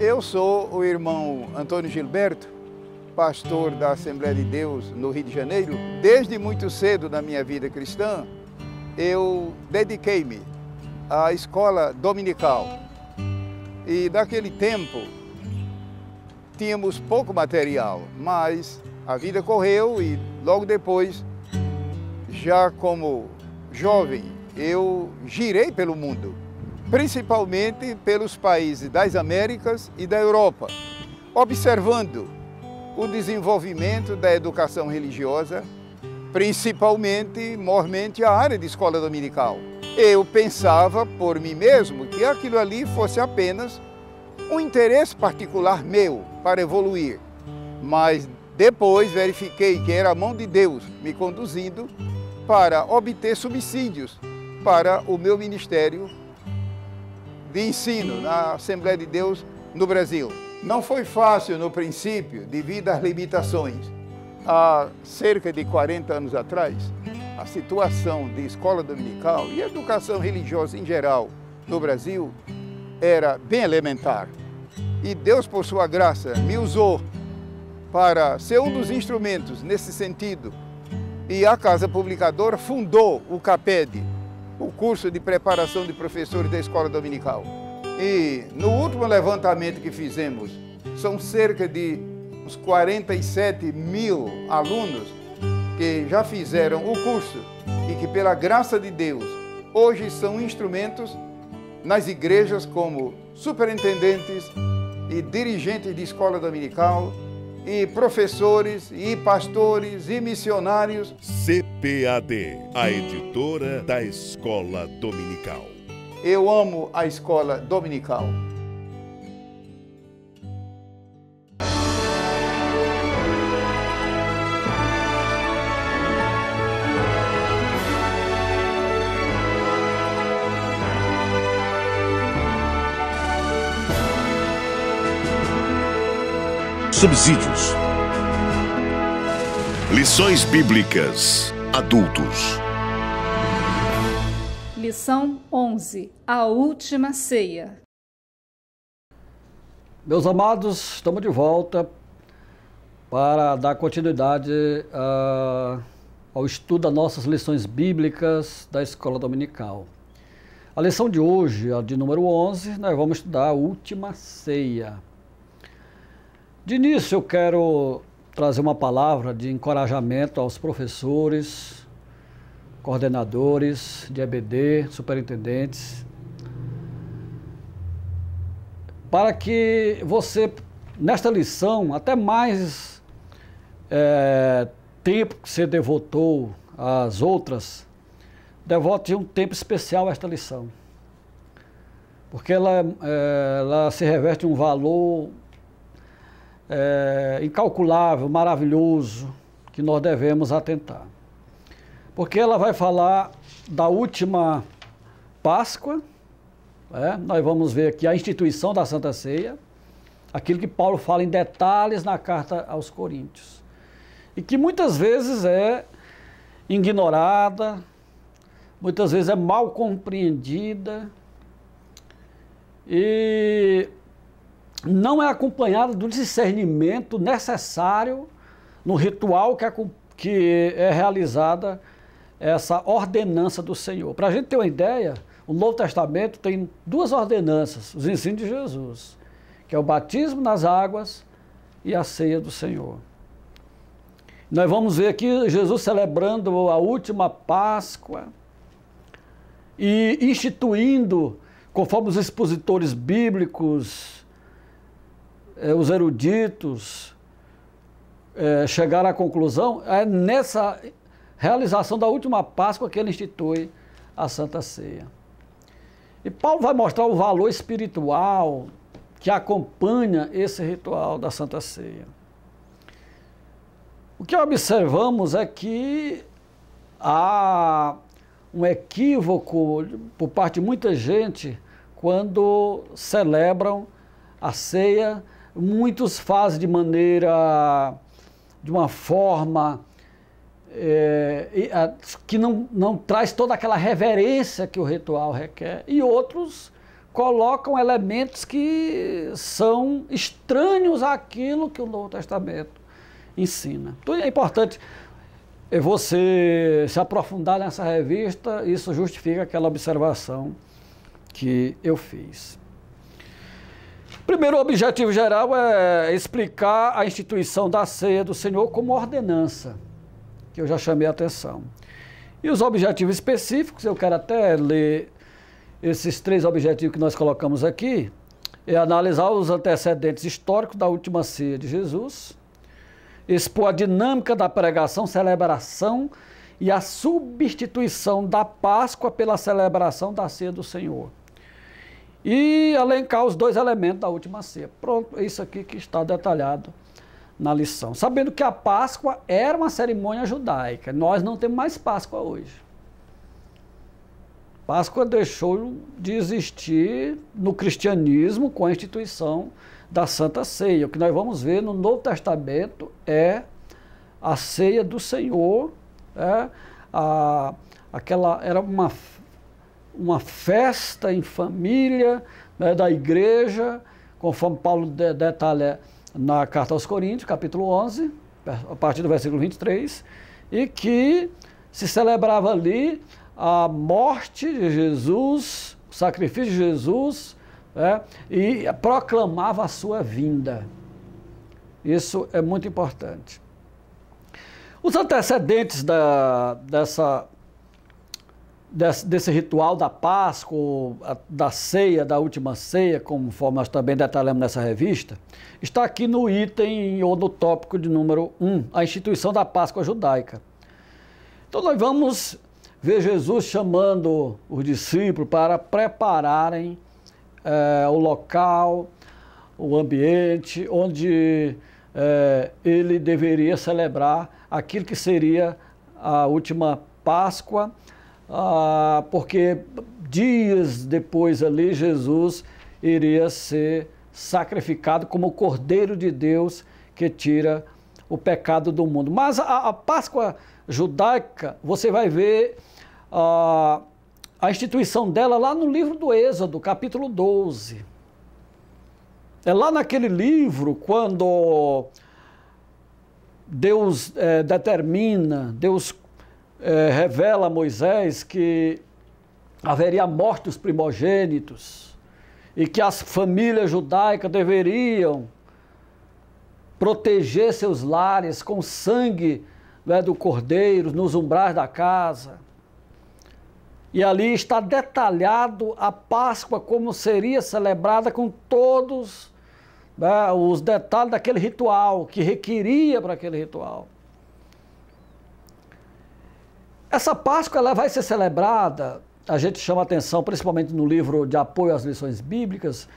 Eu sou o irmão Antônio Gilberto, pastor da Assembleia de Deus no Rio de Janeiro. Desde muito cedo na minha vida cristã, eu dediquei-me à escola dominical. E naquele tempo, tínhamos pouco material, mas a vida correu e logo depois, já como jovem, eu girei pelo mundo, principalmente pelos países das Américas e da Europa, observando o desenvolvimento da educação religiosa, principalmente, mormente, a área de escola dominical. Eu pensava por mim mesmo que aquilo ali fosse apenas um interesse particular meu para evoluir, mas depois verifiquei que era a mão de Deus me conduzindo para obter subsídios para o meu ministério de ensino na Assembleia de Deus no Brasil. Não foi fácil no princípio, devido às limitações. Há cerca de 40 anos atrás, a situação de escola dominical e educação religiosa em geral no Brasil era bem elementar. E Deus, por sua graça, me usou para ser um dos instrumentos nesse sentido. E a Casa Publicadora fundou o CAPED, o curso de preparação de professores da escola dominical. E no último levantamento que fizemos, são cerca de uns 47 mil alunos que já fizeram o curso e que, pela graça de Deus, hoje são instrumentos nas igrejas como superintendentes e dirigentes de escola dominical, e professores, e pastores, e missionários. CPAD, a editora da Escola Dominical. Eu amo a escola dominical. Subsídios. Lições bíblicas. Adultos. Lição 11. A última ceia. Meus amados, estamos de volta para dar continuidade ao estudo das nossas lições bíblicas da Escola Dominical. A lição de hoje, a de número 11, nós vamos estudar a última ceia. De início, eu quero trazer uma palavra de encorajamento aos professores, coordenadores de EBD, superintendentes, para que você, nesta lição, até mais tempo que você devotou às outras, devote um tempo especial a esta lição, porque ela se reveste um valor incalculável, maravilhoso, que nós devemos atentar. Porque ela vai falar da última Páscoa, nós vamos ver aqui a instituição da Santa Ceia, aquilo que Paulo fala em detalhes na carta aos Coríntios, e que muitas vezes é ignorada, muitas vezes é mal compreendida, e não é acompanhada do discernimento necessário no ritual que é realizada essa ordenança do Senhor. Para a gente ter uma ideia, o Novo Testamento tem duas ordenanças, os ensinos de Jesus, que é o batismo nas águas e a ceia do Senhor. Nós vamos ver aqui Jesus celebrando a última Páscoa e instituindo, conforme os expositores bíblicos, os eruditos chegaram à conclusão, é nessa realização da última Páscoa que ele institui a Santa Ceia. E Paulo vai mostrar o valor espiritual que acompanha esse ritual da Santa Ceia. O que observamos é que há um equívoco por parte de muita gente quando celebram a ceia. Muitos fazem de uma forma que não traz toda aquela reverência que o ritual requer, e outros colocam elementos que são estranhos àquilo que o Novo Testamento ensina. Então é importante você se aprofundar nessa revista, isso justifica aquela observação que eu fiz. O primeiro objetivo geral é explicar a instituição da ceia do Senhor como ordenança, que eu já chamei a atenção. E os objetivos específicos, eu quero até ler esses 3 objetivos que nós colocamos aqui, é analisar os antecedentes históricos da última ceia de Jesus, expor a dinâmica da pregação, celebração e a substituição da Páscoa pela celebração da ceia do Senhor. E elencar os 2 elementos da última ceia. Pronto, é isso aqui que está detalhado na lição. Sabendo que a Páscoa era uma cerimônia judaica, nós não temos mais Páscoa hoje. Páscoa deixou de existir no cristianismo com a instituição da Santa Ceia. O que nós vamos ver no Novo Testamento é a ceia do Senhor. Era uma festa em família, né, da igreja, conforme Paulo detalha na carta aos Coríntios, capítulo 11, a partir do versículo 23, e que se celebrava ali a morte de Jesus, o sacrifício de Jesus, e proclamava a sua vinda. Isso é muito importante. Os antecedentes desse ritual da Páscoa, da ceia, da última ceia, conforme nós também detalhamos nessa revista, está aqui no item ou no tópico de número 1, a instituição da Páscoa judaica. Então nós vamos ver Jesus chamando os discípulos para prepararem o local, o ambiente onde ele deveria celebrar aquilo que seria a última Páscoa, porque dias depois ali Jesus iria ser sacrificado como o Cordeiro de Deus que tira o pecado do mundo. Mas a Páscoa judaica, você vai ver a instituição dela lá no livro do Êxodo, capítulo 12. É lá naquele livro quando Deus Deus revela a Moisés que haveria a morte dos primogênitos e que as famílias judaicas deveriam proteger seus lares com sangue do cordeiro nos umbrais da casa. E ali está detalhado a Páscoa como seria celebrada com todos os detalhes daquele ritual, que requeria para aquele ritual. Essa Páscoa ela vai ser celebrada, a gente chama atenção, principalmente no livro de apoio às lições bíblicas,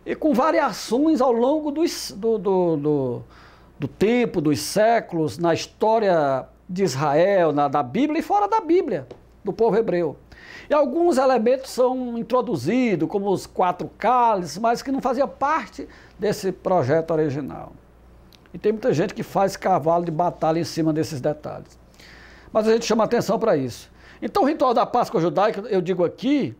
e com variações ao longo do tempo, dos séculos, na história de Israel, da Bíblia e fora da Bíblia, do povo hebreu. E alguns elementos são introduzidos, como os 4 cálices, mas que não fazia parte desse projeto original. E tem muita gente que faz cavalo de batalha em cima desses detalhes. Mas a gente chama atenção para isso. Então o ritual da Páscoa judaica, eu digo aqui,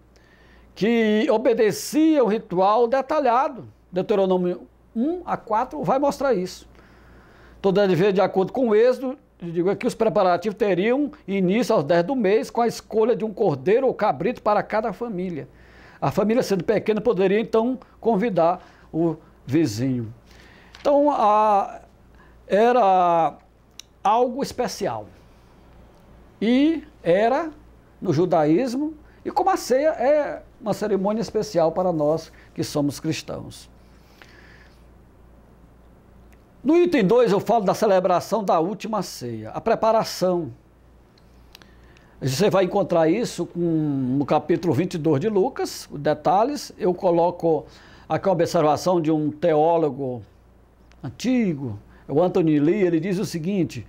que obedecia um ritual detalhado. Deuteronômio 1-4 vai mostrar isso. Toda vez de acordo com o Êxodo, eu digo aqui, os preparativos teriam início aos 10 do mês com a escolha de um cordeiro ou cabrito para cada família. A família, sendo pequena, poderia então convidar o vizinho. Então, era algo especial. E era, no judaísmo, e como a ceia é uma cerimônia especial para nós que somos cristãos. No item 2 eu falo da celebração da última ceia, a preparação. Você vai encontrar isso no capítulo 22 de Lucas, os detalhes. Eu coloco aqui uma observação de um teólogo antigo, o Anthony Lee, ele diz o seguinte: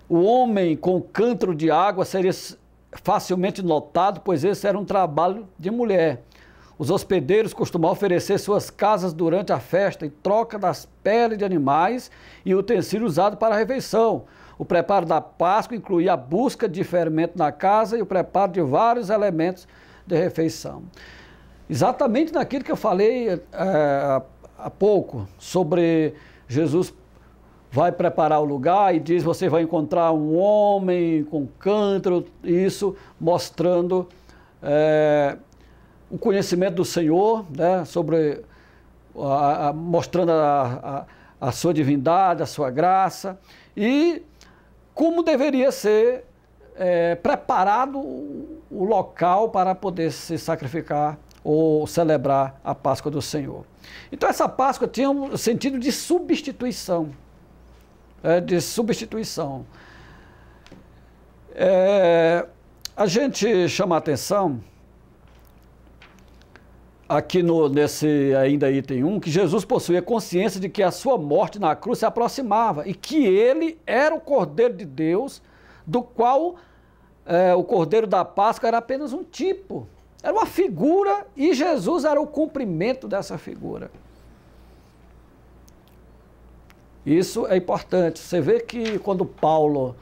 o homem com cântaro de água seria facilmente notado, pois esse era um trabalho de mulher. Os hospedeiros costumavam oferecer suas casas durante a festa em troca das peles de animais e utensílios usados para a refeição. O preparo da Páscoa incluía a busca de fermento na casa e o preparo de vários elementos de refeição. exatamente naquilo que eu falei há pouco, sobre Jesus vai preparar o lugar e diz, você vai encontrar um homem com cântaro, isso mostrando o conhecimento do Senhor, né, sobre, mostrando a sua divindade, a sua graça, e como deveria ser preparado o local para poder se sacrificar ou celebrar a Páscoa do Senhor. Então essa Páscoa tinha um sentido de substituição. A gente chama a atenção aqui nesse ainda item 1, que Jesus possuía consciência de que a sua morte na cruz se aproximava e que ele era o Cordeiro de Deus, do qual o Cordeiro da Páscoa era apenas um tipo, era uma figura, e Jesus era o cumprimento dessa figura. Isso é importante. Você vê que quando Paulo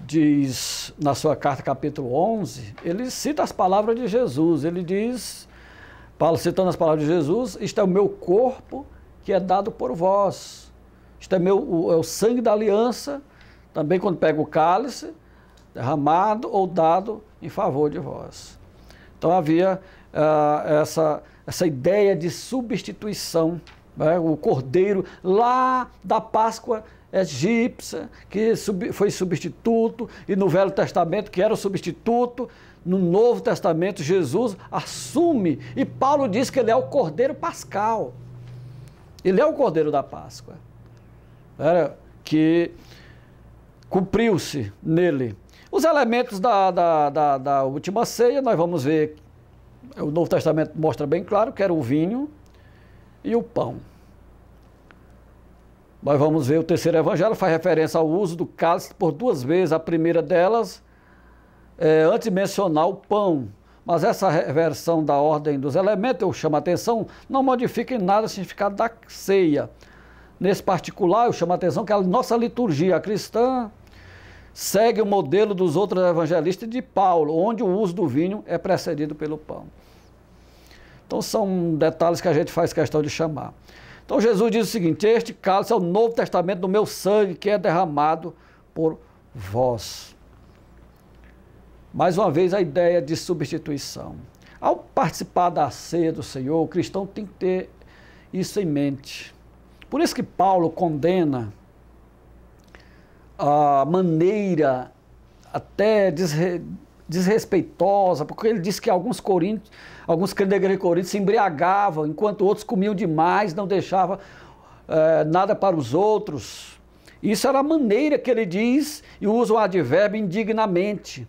diz na sua carta, capítulo 11, ele cita as palavras de Jesus. Ele diz, Paulo citando as palavras de Jesus, isto é o meu corpo que é dado por vós. Isto é o sangue da aliança, também quando pega o cálice, derramado ou dado em favor de vós. Então havia essa ideia de substituição. O cordeiro lá da Páscoa egípcia, que foi substituto, e no Velho Testamento, que era o substituto, no Novo Testamento, Jesus assume, e Paulo diz que ele é o cordeiro pascal. Ele é o cordeiro da Páscoa, que cumpriu-se nele. Os elementos da última ceia, nós vamos ver, o Novo Testamento mostra bem claro que era o vinho e o pão. Nós vamos ver o terceiro evangelho, faz referência ao uso do cálice por duas vezes. A primeira delas, antes de mencionar o pão. Mas essa reversão da ordem dos elementos, eu chamo a atenção, não modifica em nada o significado da ceia. Nesse particular, eu chamo a atenção que a nossa liturgia cristã segue o modelo dos outros evangelistas de Paulo, onde o uso do vinho é precedido pelo pão. Então são detalhes que a gente faz questão de chamar. Então Jesus diz o seguinte, este cálice é o Novo Testamento do meu sangue, que é derramado por vós. Mais uma vez a ideia de substituição. Ao participar da ceia do Senhor, o cristão tem que ter isso em mente. Por isso que Paulo condena a maneira até desrespeitosa, porque ele diz que alguns crentes da igreja de Corinto se embriagavam, enquanto outros comiam demais, não deixavam nada para os outros. Isso era a maneira que ele diz, e usa o advérbio indignamente.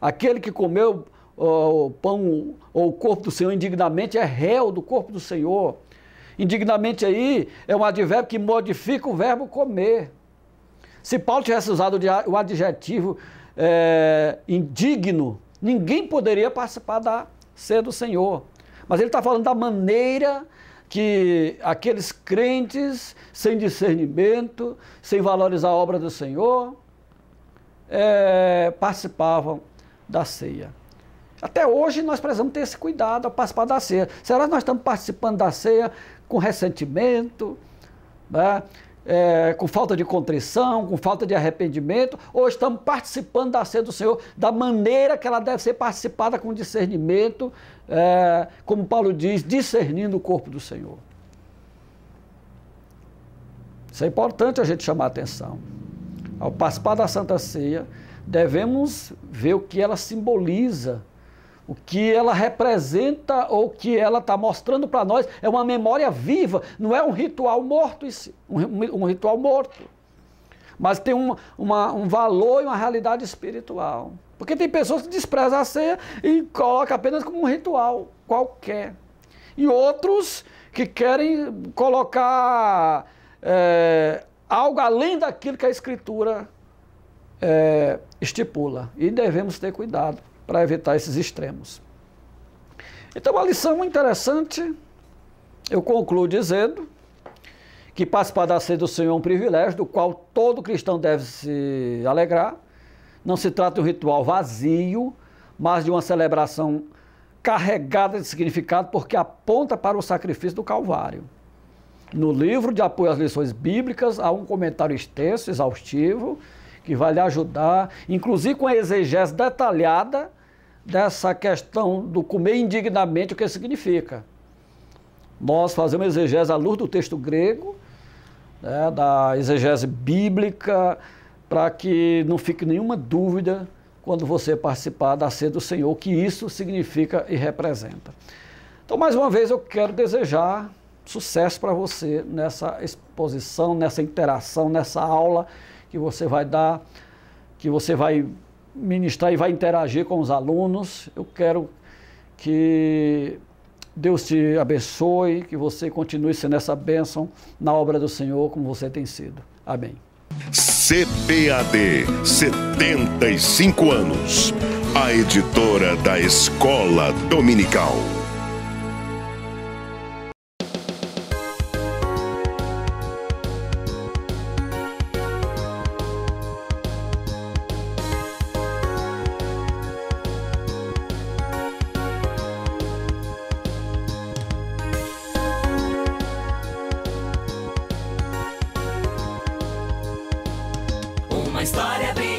Aquele que comeu o pão ou o corpo do Senhor indignamente é réu do corpo do Senhor. Indignamente aí é um advérbio que modifica o verbo comer. Se Paulo tivesse usado o adjetivo indigno, ninguém poderia participar da ceia do Senhor. Mas ele está falando da maneira que aqueles crentes, sem discernimento, sem valorizar a obra do Senhor, participavam da ceia. Até hoje nós precisamos ter esse cuidado ao participar da ceia. Será que nós estamos participando da ceia com ressentimento, né? Com falta de contrição, com falta de arrependimento, ou estamos participando da ceia do Senhor da maneira que ela deve ser participada, com discernimento, como Paulo diz, discernindo o corpo do Senhor. Isso é importante a gente chamar a atenção. Ao participar da Santa Ceia, devemos ver o que ela simboliza, o que ela representa, ou o que ela está mostrando para nós. É uma memória viva, não é um ritual morto, um ritual morto. Mas tem um valor e uma realidade espiritual. Porque tem pessoas que desprezam a ceia e colocam apenas como um ritual qualquer. E outros que querem colocar algo além daquilo que a Escritura estipula. E devemos ter cuidado para evitar esses extremos. Então, uma lição interessante, eu concluo dizendo que participar da ceia do Senhor é um privilégio, do qual todo cristão deve se alegrar. Não se trata de um ritual vazio, mas de uma celebração carregada de significado porque aponta para o sacrifício do Calvário. No livro de apoio às lições bíblicas há um comentário extenso, exaustivo, que vai lhe ajudar, inclusive com a exegese detalhada dessa questão do comer indignamente, o que significa. Nós fazemos exegese à luz do texto grego, né, da exegese bíblica, para que não fique nenhuma dúvida quando você participar da ceia do Senhor, o que isso significa e representa. Então, mais uma vez, eu quero desejar sucesso para você nessa exposição, nessa interação, nessa aula que você vai dar, que você vai ministrar e vai interagir com os alunos. Eu quero que Deus te abençoe, que você continue sendo essa bênção na obra do Senhor, como você tem sido. Amém. CPAD, 75 anos. A editora da Escola Dominical. Uma história brilhante.